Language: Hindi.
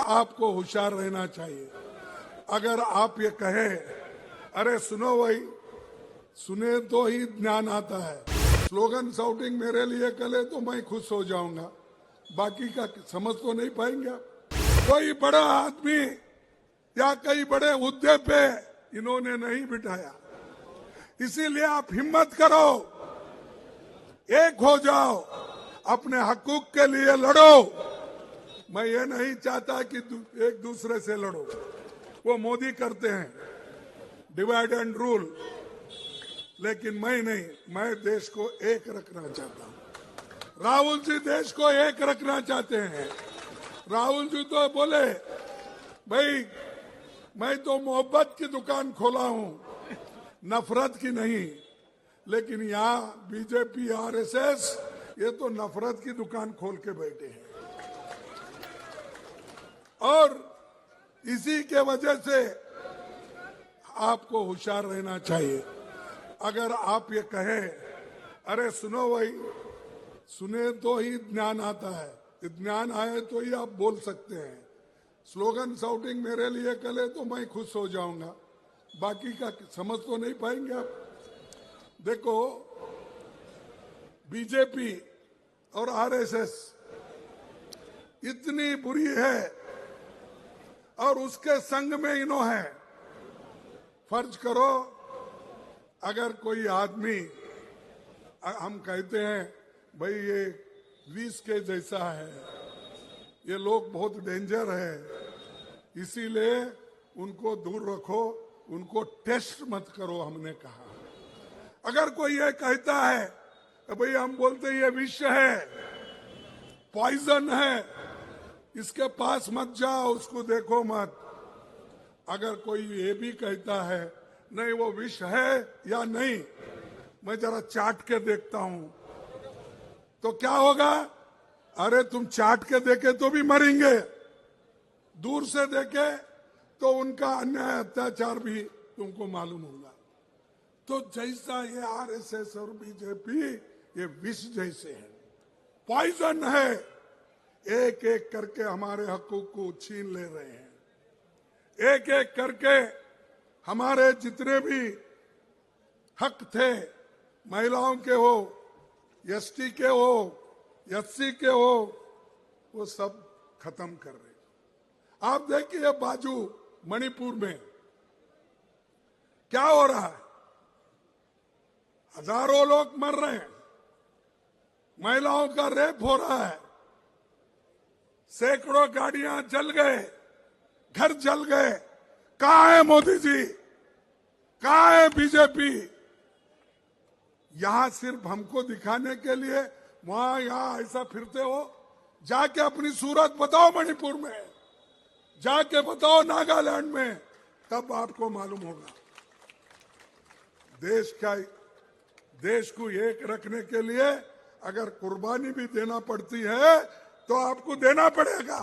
आपको होशियार रहना चाहिए। अगर आप ये कहें, अरे सुनो भाई, सुने तो ही ज्ञान आता है, स्लोगन शाउटिंग मेरे लिए करे तो मैं खुश हो जाऊंगा, बाकी का समझ तो नहीं पाएंगे आप। कोई बड़ा आदमी या कई बड़े हुद्दे पे इन्होंने नहीं बिठाया, इसीलिए आप हिम्मत करो, एक हो जाओ, अपने हकूक के लिए लड़ो। मैं ये नहीं चाहता कि एक दूसरे से लड़ो, वो मोदी करते हैं डिवाइड एंड रूल, लेकिन मैं नहीं, मैं देश को एक रखना चाहता हूं। राहुल जी देश को एक रखना चाहते हैं। राहुल जी तो बोले, भाई मैं तो मोहब्बत की दुकान खोला हूं, नफरत की नहीं, लेकिन यहाँ बीजेपी आरएसएस ये तो नफरत की दुकान खोल के बैठे हैं। और इसी के वजह से आपको होशियार रहना चाहिए। अगर आप ये कहें, अरे सुनो भाई, सुने तो ही ज्ञान आता है, ज्ञान आए तो ही आप बोल सकते हैं, स्लोगन शाउटिंग मेरे लिए करे तो मैं खुश हो जाऊंगा, बाकी का समझ तो नहीं पाएंगे आप। देखो, बीजेपी और आरएसएस इतनी बुरी है और उसके संग में इन्हों है। फर्ज करो, अगर कोई आदमी, हम कहते हैं भाई ये विष के जैसा है, ये लोग बहुत डेंजर है, इसीलिए उनको दूर रखो, उनको टेस्ट मत करो, हमने कहा। अगर कोई ये कहता है तो भाई हम बोलते ये विष है, पॉइजन है, इसके पास मत जाओ, उसको देखो मत। अगर कोई ये भी कहता है नहीं वो विष है या नहीं, मैं जरा चाट के देखता हूं, तो क्या होगा? अरे तुम चाट के देखे तो भी मरेंगे, दूर से देखे तो उनका अन्याय अत्याचार भी तुमको मालूम होगा। तो जैसा ये आरएसएस और बीजेपी ये विष जैसे है, पॉइजन है, एक एक करके हमारे हकूक को छीन ले रहे हैं, एक एक करके हमारे जितने भी हक थे, महिलाओं के हो, एसटी के हो, एससी के हो, वो सब खत्म कर रहे। आप देखिए बाजू मणिपुर में क्या हो रहा है, हजारों लोग मर रहे हैं, महिलाओं का रेप हो रहा है, सैकड़ों गाड़ियां जल गए, घर जल गए। कहां है मोदी जी, कहां है बीजेपी? यहां सिर्फ हमको दिखाने के लिए वहां यहां ऐसा फिरते हो। जाके अपनी सूरत बताओ मणिपुर में, जाके बताओ नागालैंड में, तब आपको मालूम होगा। देश को एक रखने के लिए अगर कुर्बानी भी देना पड़ती है तो आपको देना पड़ेगा।